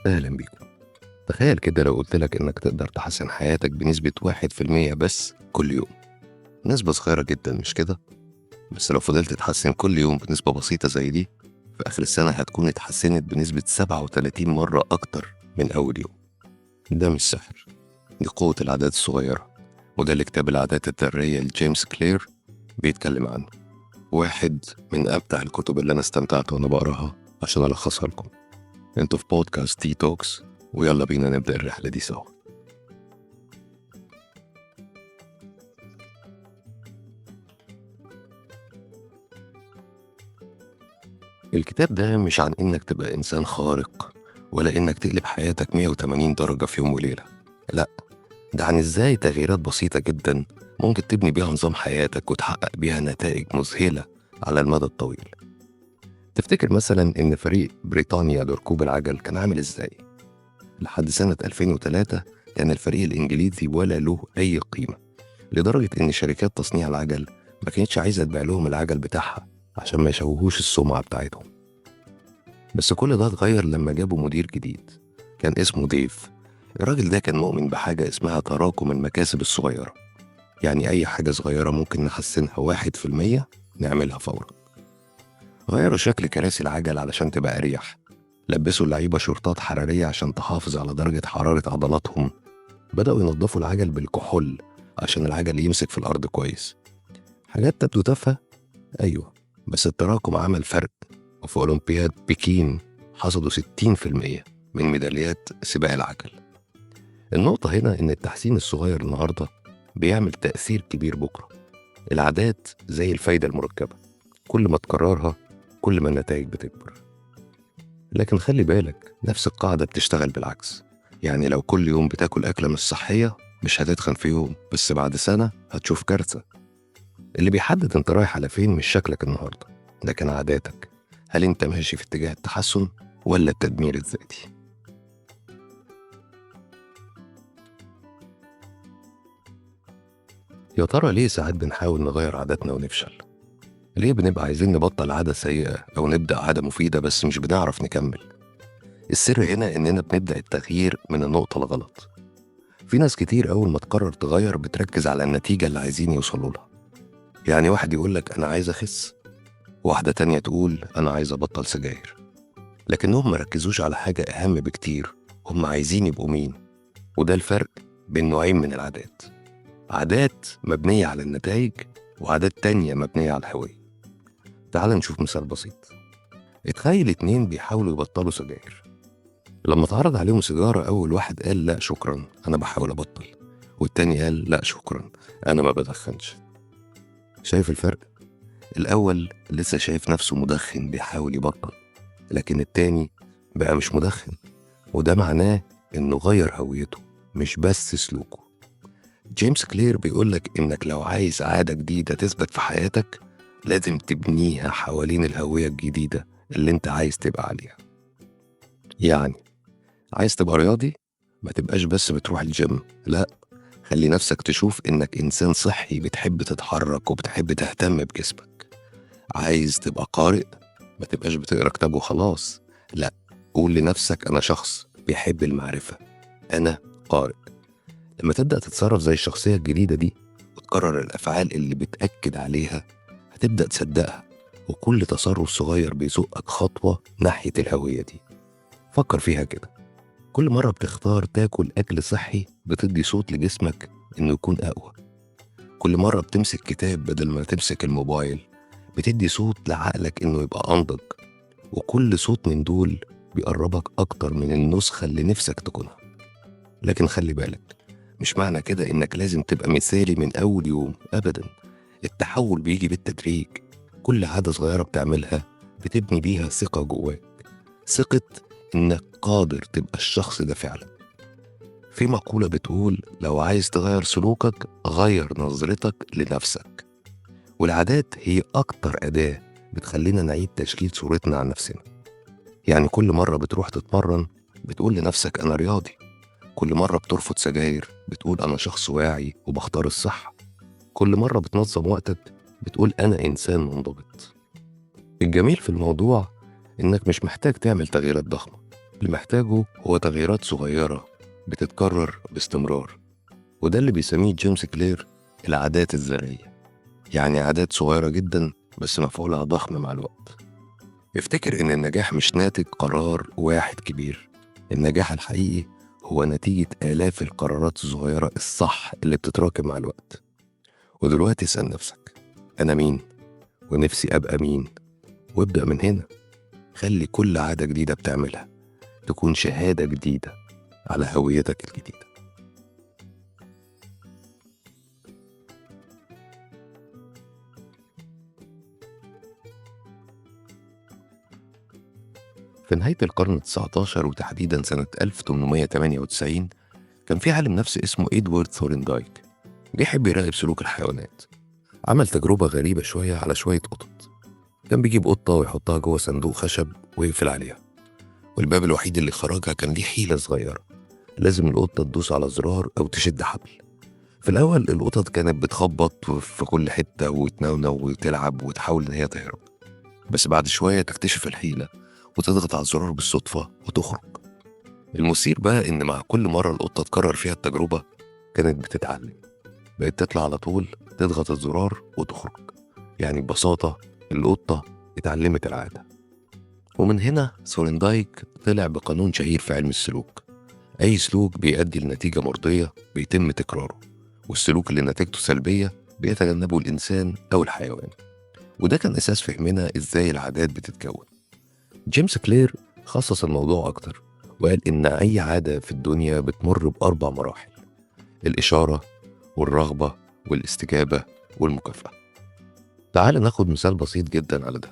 أهلا بيكم. تخيل كده لو قلتلك إنك تقدر تحسن حياتك بنسبة 1% بس كل يوم. نسبة صغيرة جدا مش كده؟ بس لو فضلت تتحسن كل يوم بنسبة بسيطة زي دي، في آخر السنة هتكون اتحسنت بنسبة 37 مرة أكتر من أول يوم. ده مش سحر، دي قوة العادات الصغيرة. وده اللي كتاب العادات الذرية لجيمس كلير بيتكلم عنه. واحد من أمتع الكتب اللي أنا استمتعت وأنا بقراها. عشان ألخصها لكم، انتوا في بودكاست تي توكس، ويلا بينا نبدأ الرحلة دي سوا. الكتاب ده مش عن إنك تبقى إنسان خارق، ولا إنك تقلب حياتك 180 درجة في يوم وليلة. لأ، ده عن إزاي تغييرات بسيطة جدا ممكن تبني بيها نظام حياتك وتحقق بيها نتائج مذهلة على المدى الطويل. تفتكر مثلا إن فريق بريطانيا لركوب العجل كان عامل إزاي؟ لحد سنة 2003 كان الفريق الإنجليزي ولا له أي قيمة، لدرجة إن شركات تصنيع العجل ما كانتش عايزة تبيع لهم العجل بتاعها عشان ما يشوهوش السمعة بتاعتهم. بس كل ده اتغير لما جابوا مدير جديد كان اسمه ديف. الراجل ده كان مؤمن بحاجة اسمها تراكم المكاسب الصغيرة. يعني أي حاجة صغيرة ممكن نحسنها 1% نعملها فورا. غيروا شكل كراسي العجل علشان تبقى أريح، لبسوا اللعيبة شورتات حرارية عشان تحافظ على درجة حرارة عضلاتهم، بدأوا ينظفوا العجل بالكحول عشان العجل يمسك في الأرض كويس. حاجات تبدو تافهة، أيوة، بس التراكم عمل فرق. وفي أولمبياد بكين حصدوا 60% من ميداليات سباق العجل. النقطة هنا إن التحسين الصغير النهاردة بيعمل تأثير كبير بكرة. العادات زي الفايدة المركبة، كل ما تكررها كل ما النتائج بتكبر. لكن خلي بالك، نفس القاعدة بتشتغل بالعكس. يعني لو كل يوم بتاكل أكلة مش صحية مش هتتخن في يوم، بس بعد سنة هتشوف كارثة. اللي بيحدد انت رايح على فين مش شكلك النهاردة، لكن عاداتك. هل انت ماشي في اتجاه التحسن ولا التدمير الذاتي؟ يا ترى ليه ساعات بنحاول نغير عاداتنا ونفشل؟ ليه بنبقى عايزين نبطل عادة سيئة أو نبدأ عادة مفيدة بس مش بنعرف نكمل؟ السر هنا إننا بنبدأ التغيير من النقطة الغلط. في ناس كتير أول ما تقرر تغير بتركز على النتيجة اللي عايزين يوصلوا لها. يعني واحد يقولك أنا عايز أخس، واحدة تانية تقول أنا عايز أبطل سجاير، لكنهم مركزوش على حاجة أهم بكتير: هم عايزين يبقوا مين. وده الفرق بين نوعين من العادات: عادات مبنية على النتائج، وعادات تانية مبنية على الهوية. تعال نشوف مثال بسيط. اتخيل اتنين بيحاولوا يبطلوا سجاير. لما اتعرض عليهم سيجارة، أول واحد قال لا شكرا أنا بحاول أبطل، والتاني قال لا شكرا أنا ما بدخنش. شايف الفرق؟ الأول لسه شايف نفسه مدخن بيحاول يبطل، لكن التاني بقى مش مدخن، وده معناه إنه غير هويته مش بس سلوكه. جيمس كلير بيقولك إنك لو عايز عادة جديدة تثبت في حياتك لازم تبنيها حوالين الهوية الجديدة اللي انت عايز تبقى عليها. يعني عايز تبقى رياضي؟ ما تبقاش بس بتروح الجيم، لا، خلي نفسك تشوف إنك إنسان صحي بتحب تتحرك وبتحب تهتم بجسمك. عايز تبقى قارئ؟ ما تبقاش بتقرا كتاب وخلاص، لا، قول لنفسك أنا شخص بيحب المعرفة، أنا قارئ. لما تبدأ تتصرف زي الشخصية الجديدة دي وتكرر الأفعال اللي بتأكد عليها، هتبدأ تصدقها، وكل تصرف صغير بيزقك خطوة ناحية الهوية دي. فكر فيها كده، كل مرة بتختار تاكل أكل صحي بتدي صوت لجسمك إنه يكون أقوى. كل مرة بتمسك كتاب بدل ما تمسك الموبايل بتدي صوت لعقلك إنه يبقى أنضج. وكل صوت من دول بيقربك أكتر من النسخة اللي نفسك تكونها. لكن خلي بالك، مش معنى كده إنك لازم تبقى مثالي من أول يوم أبدا. التحول بيجي بالتدريج. كل عادة صغيرة بتعملها بتبني بيها ثقة جواك، ثقة إنك قادر تبقى الشخص ده فعلا. في مقولة بتقول لو عايز تغير سلوكك غير نظرتك لنفسك. والعادات هي أكتر أداة بتخلينا نعيد تشكيل صورتنا عن نفسنا. يعني كل مرة بتروح تتمرن بتقول لنفسك أنا رياضي، كل مرة بترفض سجاير بتقول أنا شخص واعي وبختار الصح، كل مرة بتنظم وقتك بتقول أنا إنسان منضبط. الجميل في الموضوع إنك مش محتاج تعمل تغييرات ضخمة، اللي محتاجه هو تغييرات صغيرة بتتكرر باستمرار، وده اللي بيسميه جيمس كلير العادات الذرية. يعني عادات صغيرة جدا بس مفعولها ضخم مع الوقت. افتكر إن النجاح مش ناتج قرار واحد كبير. النجاح الحقيقي هو نتيجة آلاف القرارات الصغيرة الصح اللي بتتراكم مع الوقت. ودلوقتي اسأل نفسك، أنا مين؟ ونفسي أبقى مين؟ وابدأ من هنا. خلي كل عادة جديدة بتعملها تكون شهادة جديدة على هويتك الجديدة. في نهاية القرن ال19 وتحديدا سنة 1898 كان في عالم نفس اسمه إدوارد ثورندايك بيحب يراقب سلوك الحيوانات. عمل تجربة غريبة شوية على شوية قطط. كان بيجيب قطة ويحطها جوه صندوق خشب ويقفل عليها، والباب الوحيد اللي خرجها كان ليه حيلة صغيرة، لازم القطة تدوس على زرار أو تشد حبل. في الأول القطط كانت بتخبط في كل حتة وتنونو وتلعب وتحاول إن هي تهرب، بس بعد شوية تكتشف الحيلة وتضغط على الزرار بالصدفة وتخرج. المثير بقى إن مع كل مرة القطة تكرر فيها التجربة كانت بتتعلم، بقت تطلع على طول تضغط الزرار وتخرج. يعني ببساطة القطة اتعلمت العادة. ومن هنا ثورندايك طلع بقانون شهير في علم السلوك: أي سلوك بيؤدي لنتيجة مرضية بيتم تكراره، والسلوك اللي نتيجته سلبية بيتجنبه الإنسان أو الحيوان. وده كان أساس فهمنا إزاي العادات بتتكون. جيمس كلير خصص الموضوع أكتر وقال إن أي عادة في الدنيا بتمر بأربع مراحل: الإشارة والرغبة والاستجابة والمكافأة. تعال ناخد مثال بسيط جدا على ده.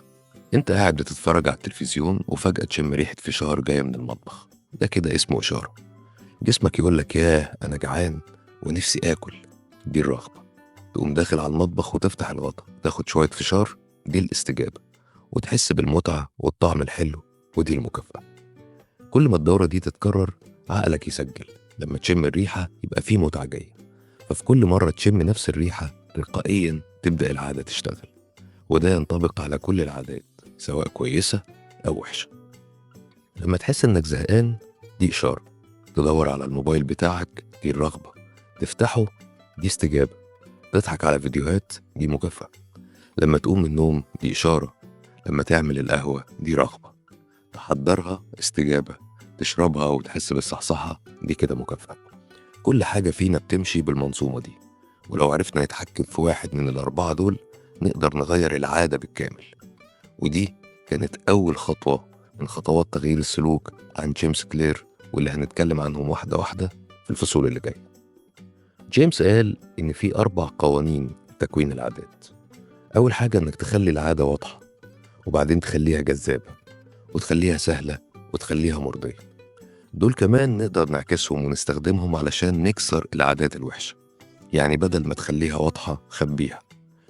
انت قاعد بتتفرج على التلفزيون وفجأة تشم ريحة فشار جاية من المطبخ، ده كده اسمه إشارة. جسمك يقول لك ياه أنا جعان ونفسي آكل، دي الرغبة. تقوم داخل على المطبخ وتفتح الغطا تاخد شوية فشار، دي الاستجابة، وتحس بالمتعة والطعم الحلو، ودي المكافأة. كل ما الدورة دي تتكرر عقلك يسجل، لما تشم الريحة يبقى فيه متعة جاية، ففي كل مرة تشم نفس الريحة تلقائيا تبدأ العادة تشتغل. وده ينطبق على كل العادات سواء كويسة أو وحشة. لما تحس إنك زهقان دي إشارة، تدور على الموبايل بتاعك دي الرغبة، تفتحه دي استجابة، تضحك على فيديوهات دي مكافأة. لما تقوم من النوم دي إشارة، لما تعمل القهوة دي رغبة، تحضرها استجابة، تشربها وتحس بالصحصحة دي كده مكافأة. كل حاجة فينا بتمشي بالمنظومة دي، ولو عرفنا نتحكم في واحد من الأربعة دول نقدر نغير العادة بالكامل. ودي كانت أول خطوة من خطوات تغيير السلوك عن جيمس كلير، واللي هنتكلم عنهم واحدة واحدة في الفصول اللي جاية. جيمس قال إن في 4 قوانين تكوين العادات. أول حاجة إنك تخلي العادة واضحة، وبعدين تخليها جذابة، وتخليها سهلة، وتخليها مرضية. دول كمان نقدر نعكسهم ونستخدمهم علشان نكسر العادات الوحشة. يعني بدل ما تخليها واضحة خبيها،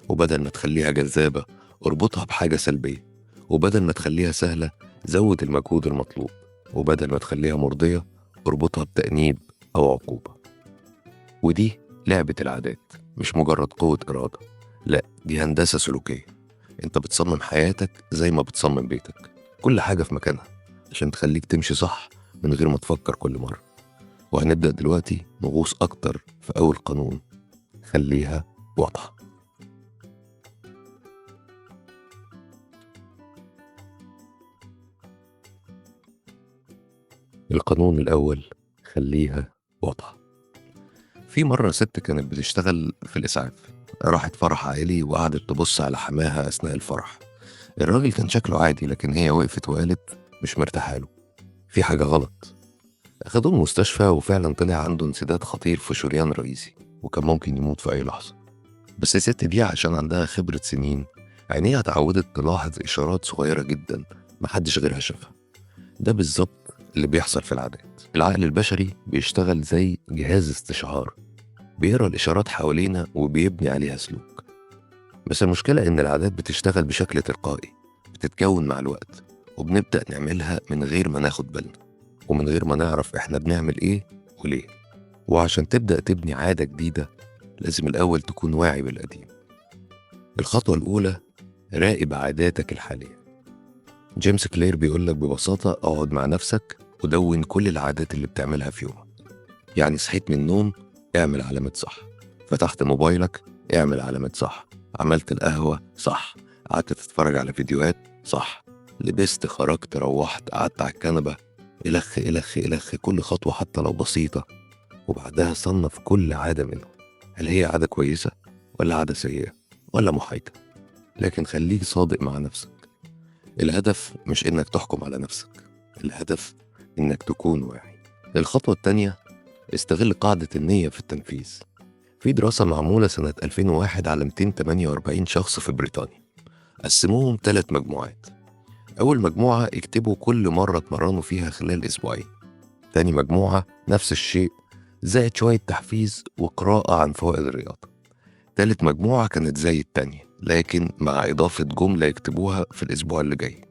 وبدل ما تخليها جذابة اربطها بحاجة سلبية، وبدل ما تخليها سهلة زود المجهود المطلوب، وبدل ما تخليها مرضية اربطها بتأنيب أو عقوبة. ودي لعبة العادات، مش مجرد قوة إرادة، لا دي هندسة سلوكية. انت بتصمم حياتك زي ما بتصمم بيتك، كل حاجة في مكانها عشان تخليك تمشي صح من غير ما تفكر كل مرة. وهنبدأ دلوقتي نغوص أكتر في أول قانون: خليها واضحة. القانون الأول: خليها واضحة. في مرة ست كانت بتشتغل في الإسعاف، راحت فرح عائلي وقعدت تبص على حماها أثناء الفرح. الراجل كان شكله عادي لكن هي وقفت وقالت مش مرتاحة له، في حاجة غلط. أخدوه المستشفى وفعلا طلع عنده انسداد خطير في شريان رئيسي، وكان ممكن يموت في أي لحظة. بس الست دي عشان عندها خبرة سنين عينيها اتعودت تلاحظ إشارات صغيرة جدا محدش غيرها شافها. ده بالظبط اللي بيحصل في العادات. العقل البشري بيشتغل زي جهاز استشعار، بيقرأ الإشارات حوالينا وبيبني عليها سلوك. بس المشكلة إن العادات بتشتغل بشكل تلقائي، بتتكون مع الوقت، وبنبدأ نعملها من غير ما ناخد بالنا، ومن غير ما نعرف إحنا بنعمل إيه وليه. وعشان تبدأ تبني عادة جديدة لازم الأول تكون واعي بالقديم. الخطوة الأولى: راقب عاداتك الحالية. جيمس كلير بيقولك ببساطة اقعد مع نفسك ودون كل العادات اللي بتعملها في يومك. يعني صحيت من النوم، اعمل علامة صح. فتحت موبايلك، اعمل علامة صح. عملت القهوة، صح. قعدت تتفرج على فيديوهات، صح. لبست، خرجت، روحت، قعدت على الكنبة، إلخ إلخ إلخ كل خطوة حتى لو بسيطة. وبعدها صنف كل عادة منهم، هل هي عادة كويسة ولا عادة سيئة ولا محايدة. لكن خليك صادق مع نفسك. الهدف مش إنك تحكم على نفسك، الهدف إنك تكون واعي. الخطوة التانية، استغل قاعدة النية في التنفيذ. في دراسة معمولة سنة 2001 على 248 شخص في بريطانيا، قسموهم 3 مجموعات. أول مجموعة اكتبوا كل مرة اتمرنوا فيها خلال أسبوعين. تاني مجموعة نفس الشيء، زائد شوية تحفيز وقراءة عن فوائد الرياضة. تالت مجموعة كانت زي التانية لكن مع إضافة جملة يكتبوها في الأسبوع اللي جاي: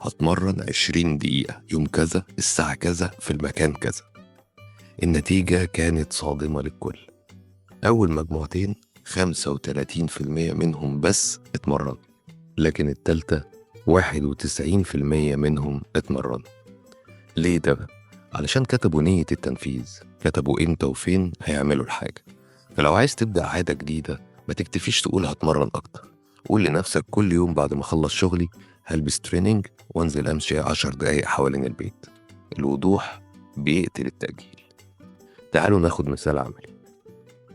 هتمرن 20 دقيقة يوم كذا الساعة كذا في المكان كذا. النتيجة كانت صادمة للكل. أول مجموعتين 35% منهم بس اتمرن، لكن التالتة 91% منهم اتمرن. ليه ده؟ علشان كتبوا نية التنفيذ، كتبوا امتى وفين هيعملوا الحاجة. فلو عايز تبدأ عادة جديدة، ما تكتفيش تقول هتمرن أكتر. قول لنفسك كل يوم بعد ما أخلص شغلي هلبس تريننج وانزل أمشي 10 دقايق حوالين البيت. الوضوح بيقتل التأجيل. تعالوا ناخد مثال عملي.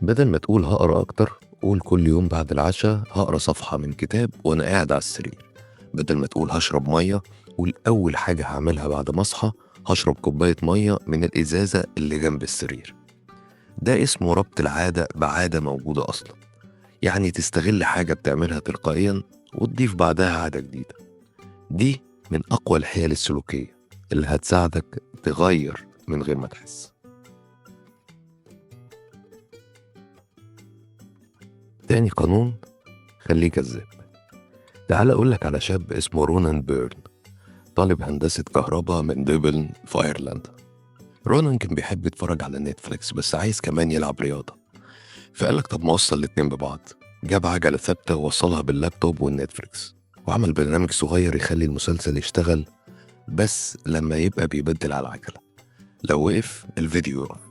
بدل ما تقول هقرأ أكتر، قول كل يوم بعد العشاء هقرأ صفحة من كتاب وأنا قاعد على السرير. بدل ما تقول هشرب مية، قول أول حاجة هعملها بعد ما أصحى هشرب كوباية مية من الإزازة اللي جنب السرير. ده اسمه ربط العادة بعادة موجودة أصلا. يعني تستغل حاجة بتعملها تلقائيا وتضيف بعدها عادة جديدة. دي من أقوى الحيل السلوكية اللي هتساعدك تغير من غير ما تحس. تاني قانون، خليه كذاب. تعال أقولك على شاب اسمه رونان بيرن، طالب هندسة كهرباء من ديبلن في أيرلندا. رونان كان بيحب يتفرج على نتفليكس بس عايز كمان يلعب رياضة. فقالك طب ما أوصل الاتنين ببعض. جاب عجلة ثابتة ووصلها باللابتوب والنتفليكس، وعمل برنامج صغير يخلي المسلسل يشتغل بس لما يبقى بيبدل على العجلة. لو وقف الفيديو يقف.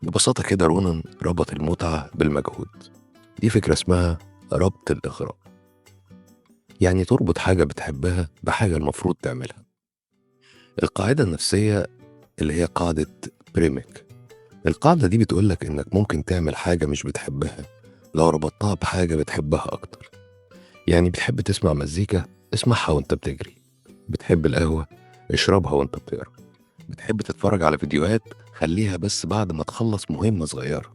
ببساطة كده رونان ربط المتعة بالمجهود. دي فكرة اسمها ربط الإغراء. يعني تربط حاجة بتحبها بحاجة المفروض تعملها. القاعدة النفسية اللي هي قاعدة بريمك، القاعدة دي بتقولك إنك ممكن تعمل حاجة مش بتحبها لو ربطتها بحاجة بتحبها أكتر. يعني بتحب تسمع مزيكا، اسمعها وانت بتجري. بتحب القهوة، اشربها وانت بتقرا. بتحب تتفرج على فيديوهات، خليها بس بعد ما تخلص مهمة صغيرة.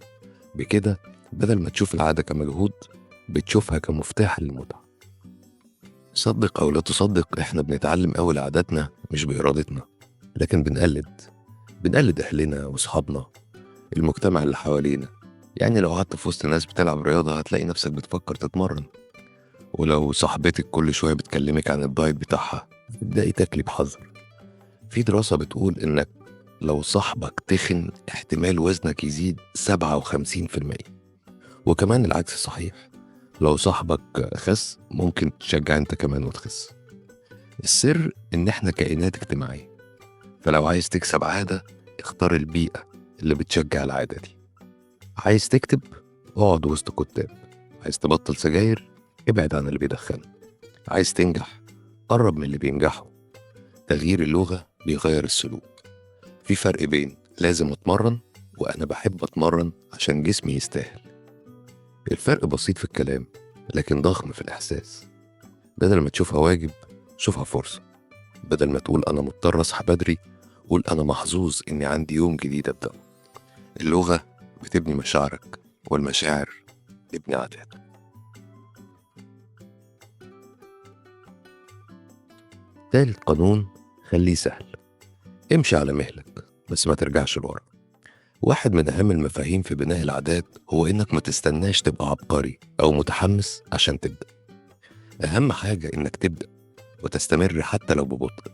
بكده بدل ما تشوف العادة كمجهود، بتشوفها كمفتاح للمتعة. صدق أو لا تصدق، إحنا بنتعلم أول عاداتنا مش بإرادتنا، لكن بنقلد أهلنا وأصحابنا، المجتمع اللي حوالينا. يعني لو قعدت في وسط ناس بتلعب رياضة هتلاقي نفسك بتفكر تتمرن. ولو صاحبتك كل شوية بتكلمك عن الدايت بتاعها، ابدأي تاكلي بحذر. في دراسة بتقول إنك لو صاحبك تخن احتمال وزنك يزيد 57%. وكمان العكس صحيح، لو صاحبك خس ممكن تشجع انت كمان وتخس. السر إن إحنا كائنات اجتماعية، فلو عايز تكسب عادة اختار البيئة اللي بتشجع العادة دي. عايز تكتب، اقعد وسط كتاب. عايز تبطل سجاير، ابعد عن اللي بيدخن. عايز تنجح، قرب من اللي بينجحوا. تغيير اللغة بيغير السلوك. في فرق بين لازم أتمرن وأنا بحب أتمرن عشان جسمي يستاهل. الفرق بسيط في الكلام لكن ضخم في الإحساس. بدل ما تشوفها واجب، شوفها فرصة. بدل ما تقول أنا مضطر أصحى بدري، قول أنا محظوظ إني عندي يوم جديد أبدأ. اللغة بتبني مشاعرك، والمشاعر تبني عاداتك. تالت قانون، خليه سهل. امشي على مهلك بس ما ترجعش لورا. واحد من أهم المفاهيم في بناء العادات هو إنك ما تستناش تبقى عبقري أو متحمس عشان تبدأ. أهم حاجة إنك تبدأ وتستمر حتى لو ببطء.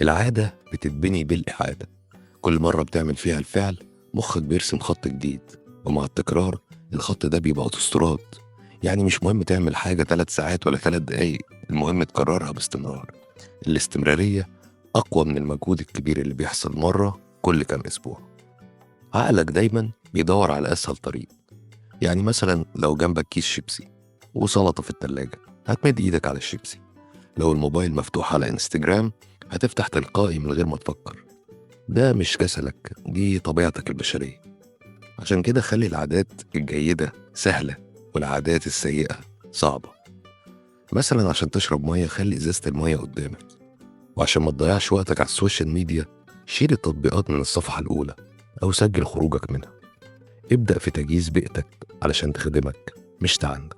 العادة بتتبني بالإعادة. كل مرة بتعمل فيها الفعل مخك بيرسم خط جديد، ومع التكرار الخط ده بيبقى أوتوستراد. يعني مش مهم تعمل حاجة 3 ساعات ولا 3 دقايق، المهم تكررها باستمرار. الاستمرارية أقوى من المجهود الكبير اللي بيحصل مرة كل كام أسبوع. عقلك دايما بيدور على أسهل طريق. يعني مثلا لو جنبك كيس شيبسي وسلطة في التلاجة، هتمد إيدك على الشيبسي. لو الموبايل مفتوح على انستجرام، هتفتح تلقائي من غير ما تفكر. ده مش كسلك، دي طبيعتك البشرية. عشان كده خلي العادات الجيدة سهلة والعادات السيئة صعبة. مثلا عشان تشرب مية، خلي إزازة المية قدامك. وعشان ما تضيعش وقتك على السوشيال ميديا، شيل التطبيقات من الصفحة الأولى أو سجل خروجك منها. ابدأ في تجهيز بيئتك علشان تخدمك مش تعندك.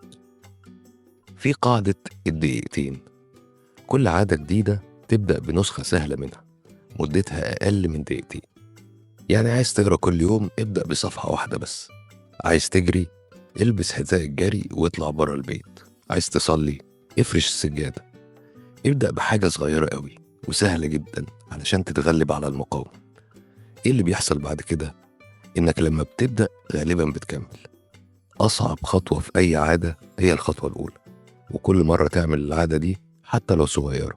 في قاعدة الدقيقتين. كل عادة جديدة تبدأ بنسخة سهلة منها مدتها أقل من دقيقتين. يعني عايز تقرأ كل يوم، ابدأ بصفحة واحدة بس. عايز تجري، البس حذاء الجري واطلع بره البيت. عايز تصلي، افرش السجادة. ابدأ بحاجة صغيرة قوي وسهلة جدا علشان تتغلب على المقاومة. ايه اللي بيحصل بعد كده؟ انك لما بتبدأ غالبا بتكمل. أصعب خطوة في أي عادة هي الخطوة الأولى، وكل مرة تعمل العادة دي حتى لو صغيرة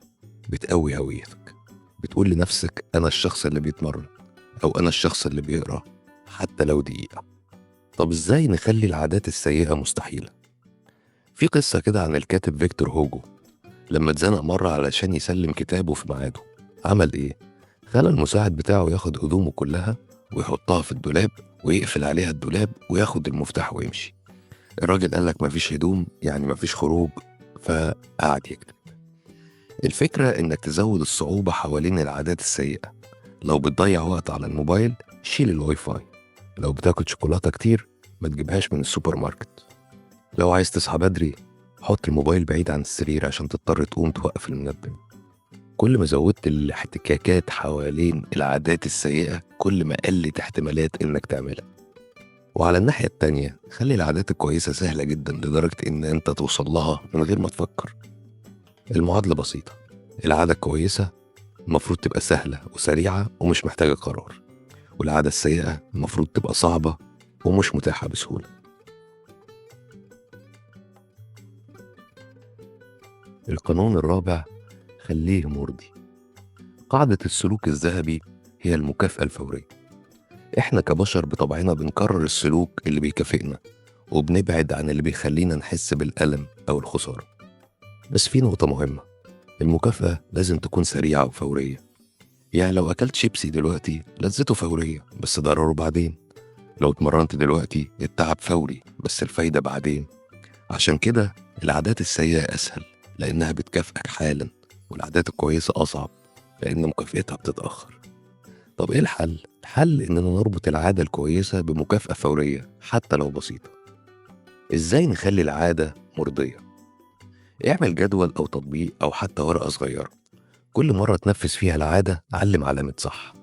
بتقوي هويتك. بتقول لنفسك أنا الشخص اللي بيتمرن، أو أنا الشخص اللي بيقرأ حتى لو دقيقة. طب إزاي نخلي العادات السيئة مستحيلة؟ في قصة كده عن الكاتب فيكتور هوجو. لما اتزنق مرة علشان يسلم كتابه في ميعاده، عمل إيه؟ خلى المساعد بتاعه ياخد هدومه كلها ويحطها في الدولاب ويقفل عليها الدولاب وياخد المفتاح ويمشي. الراجل قالك مفيش هدوم يعني مفيش خروج، فقعد يكتب. الفكرة إنك تزود الصعوبة حوالين العادات السيئة. لو بتضيع وقت على الموبايل، شيل الواي فاي. لو بتاكل شوكولاتة كتير، ما تجيبهاش من السوبر ماركت. لو عايز تصحى بدري، حط الموبايل بعيد عن السرير عشان تضطر تقوم توقف المنبه. كل ما زودت الاحتكاكات حوالين العادات السيئة، كل ما قلت احتمالات إنك تعملها. وعلى الناحية التانية، خلي العادات الكويسة سهلة جدا لدرجة إن أنت توصل لها من غير ما تفكر. المعادلة بسيطة. العادة الكويسة المفروض تبقى سهلة وسريعة ومش محتاجة قرار، والعادة السيئة المفروض تبقى صعبة ومش متاحة بسهولة. القانون الرابع، خليه مرضي. قاعدة السلوك الذهبي هي المكافأة الفورية. إحنا كبشر بطبعنا بنكرر السلوك اللي بيكافئنا، وبنبعد عن اللي بيخلينا نحس بالألم أو الخسارة. بس في نقطة مهمة، المكافأة لازم تكون سريعة وفورية. يعني لو أكلت شيبسي دلوقتي لذته فورية بس ضرره بعدين. لو اتمرنت دلوقتي التعب فوري بس الفايدة بعدين. عشان كده العادات السيئة أسهل لأنها بتكافئك حالا، والعادات الكويسة أصعب لأن مكافئتها بتتأخر. طب إيه الحل؟ الحل إننا نربط العادة الكويسة بمكافأة فورية حتى لو بسيطة. إزاي نخلي العادة مرضية؟ اعمل جدول أو تطبيق أو حتى ورقة صغيرة. كل مرة تنفذ فيها العادة علم علامة صح.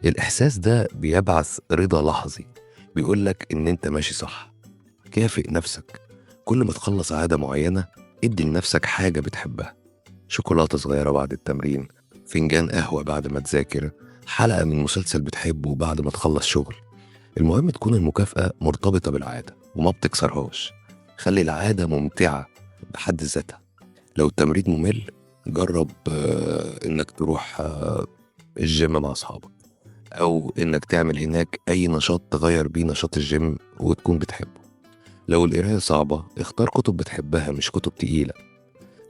الإحساس ده بيبعث رضا لحظي، بيقولك إن أنت ماشي صح. كافئ نفسك. كل ما تخلص عادة معينة، ادي لنفسك حاجة بتحبها. شوكولاتة صغيرة بعد التمرين، فنجان قهوة بعد ما تذاكر، حلقة من مسلسل بتحبه بعد ما تخلص شغل. المهم تكون المكافأة مرتبطة بالعادة وما بتكسرهاش. خلي العادة ممتعة بحد ذاتها. لو التمرين ممل، جرب إنك تروح الجيم مع أصحابك، أو إنك تعمل هناك أي نشاط تغير بيه نشاط الجيم وتكون بتحبه. لو القراية صعبة، اختار كتب بتحبها مش كتب تقيلة.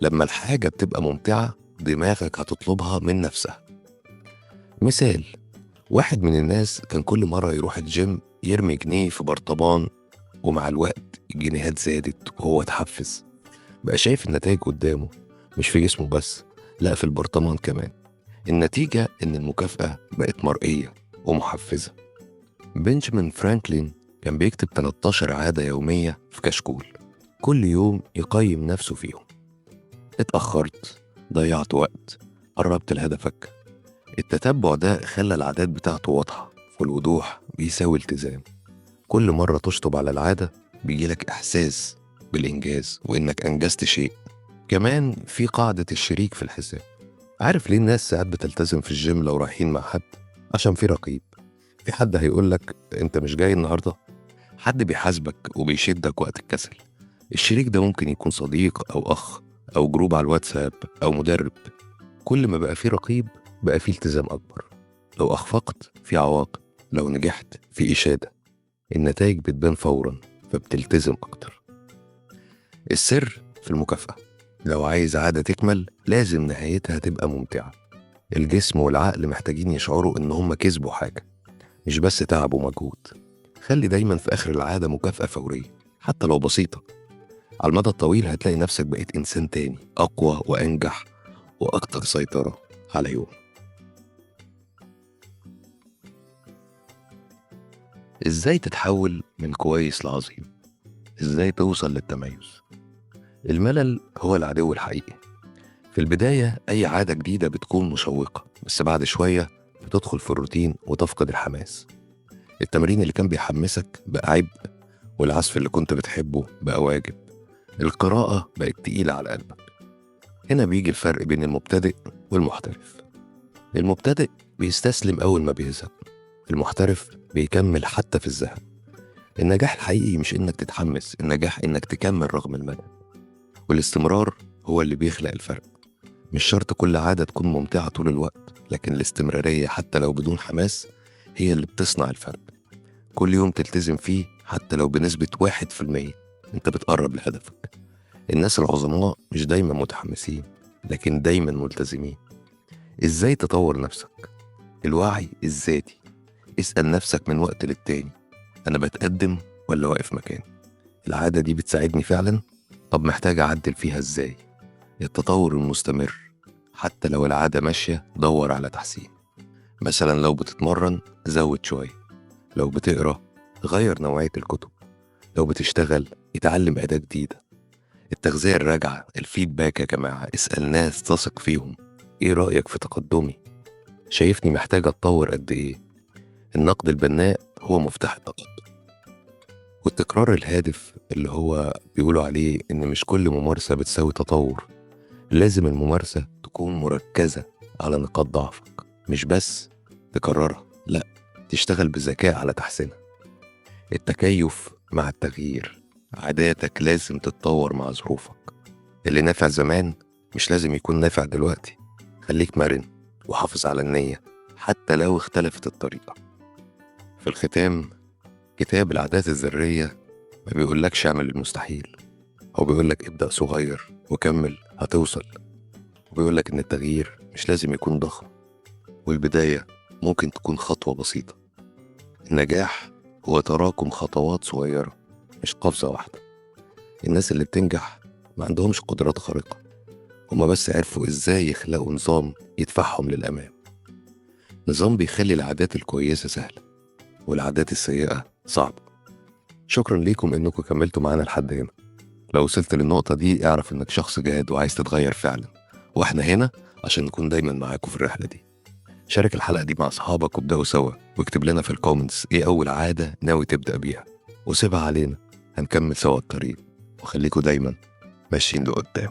لما الحاجة بتبقى ممتعة، دماغك هتطلبها من نفسها. مثال، واحد من الناس كان كل مرة يروح الجيم يرمي جنيه في برطمان، ومع الوقت الجنيهات زادت وهو اتحفز. بقى شايف النتائج قدامه، مش في جسمه بس، لا في البرطمان كمان. النتيجة إن المكافأة بقت مرئية ومحفزة. بنجامين فرانكلين كان بيكتب 13 عادة يومية في كشكول، كل يوم يقيم نفسه فيهم. اتأخرت، ضيعت وقت، قربت لهدفك. التتبع ده خلى العادات بتاعته واضحة، والوضوح بيساوي التزام. كل مرة تشطب على العادة بيجيلك إحساس بالإنجاز وإنك أنجزت شيء. كمان في قاعدة الشريك في الحساب. عارف ليه الناس ساعات بتلتزم في الجيم لو رايحين مع حد؟ عشان في رقيب. في حد هيقولك أنت مش جاي النهاردة، حد بيحاسبك وبيشدك وقت الكسل. الشريك ده ممكن يكون صديق أو أخ أو جروب على الواتساب أو مدرب. كل ما بقى فيه رقيب، بقى في التزام أكبر. لو أخفقت في عواقب، لو نجحت في إشادة. النتائج بتبان فورا، فبتلتزم أكتر. السر في المكافأة. لو عايز عادة تكمل لازم نهايتها تبقى ممتعة. الجسم والعقل محتاجين يشعروا إن هم كسبوا حاجة، مش بس تعب ومجهود. خلي دايما في آخر العادة مكافأة فورية، حتى لو بسيطة. على المدى الطويل هتلاقي نفسك بقيت إنسان تاني، أقوى وأنجح وأكتر سيطرة على يوم. إزاي تتحول من كويس لعظيم؟ إزاي توصل للتميز؟ الملل هو العدو الحقيقي. في البداية أي عادة جديدة بتكون مشوقة، بس بعد شوية بتدخل في الروتين وتفقد الحماس. التمرين اللي كان بيحمسك بقى عبء، والعزف اللي كنت بتحبه بقى واجب. القراءة بقت تقيلة على قلبك. هنا بيجي الفرق بين المبتدئ والمحترف. المبتدئ بيستسلم أول ما بيزهق، المحترف بيكمل حتى في الزهق. النجاح الحقيقي مش إنك تتحمس، النجاح إنك تكمل رغم الملل. والاستمرار هو اللي بيخلق الفرق. مش شرط كل عادة تكون ممتعة طول الوقت، لكن الاستمرارية حتى لو بدون حماس هي اللي بتصنع الفرق. كل يوم تلتزم فيه حتى لو بنسبة 1%، انت بتقرب لهدفك. الناس العظماء مش دايما متحمسين، لكن دايما ملتزمين. ازاي تطور نفسك؟ الوعي الذاتي. اسأل نفسك من وقت للتاني، انا بتقدم ولا واقف مكاني؟ العادة دي بتساعدني فعلا؟ طب محتاج اعدل فيها ازاي؟ التطور المستمر. حتى لو العادة ماشية دور على تحسين. مثلا لو بتتمرن زود شوية، لو بتقرأ غير نوعية الكتب، لو بتشتغل اتعلم أداة جديدة. التغذية الراجعة، الفيدباك يا جماعة، اسأل ناس تثق فيهم. ايه رأيك في تقدمي؟ شايفني محتاج اتطور قد ايه؟ النقد البناء هو مفتاح التقدم. والتكرار الهادف اللي هو بيقولوا عليه ان مش كل ممارسة بتساوي تطور. لازم الممارسة تكون مركزة على نقاط ضعفك، مش بس تكررها، لا، تشتغل بذكاء على تحسينها. التكيف مع التغيير. عاداتك لازم تتطور مع ظروفك. اللي نافع زمان مش لازم يكون نافع دلوقتي. خليك مرن وحافظ على النية حتى لو اختلفت الطريقة. في الختام، كتاب العادات الذرية ما بيقولكش اعمل المستحيل، هو بيقولك ابدأ صغير وكمل هتوصل. وبيقولك إن التغيير مش لازم يكون ضخم، والبداية ممكن تكون خطوة بسيطة. النجاح هو تراكم خطوات صغيرة، مش قفزة واحدة. الناس اللي بتنجح ما عندهمش قدرات خارقة، هما بس عرفوا إزاي يخلقوا نظام يدفعهم للأمام. نظام بيخلي العادات الكويسة سهلة والعادات السيئة صعبة. شكرا ليكم إنكم كملتوا معانا لحد هنا. لو وصلت للنقطة دي اعرف إنك شخص جاد وعايز تتغير فعلا، وإحنا هنا عشان نكون دايما معاكم في الرحلة دي. شارك الحلقة دي مع أصحابك وابدأوا سوا، واكتب لنا في الكومنتس إيه أول عادة ناوي تبدأ بيها، وسيبها علينا هنكمل سوا الطريق. وخليكوا دايما ماشيين لقدام.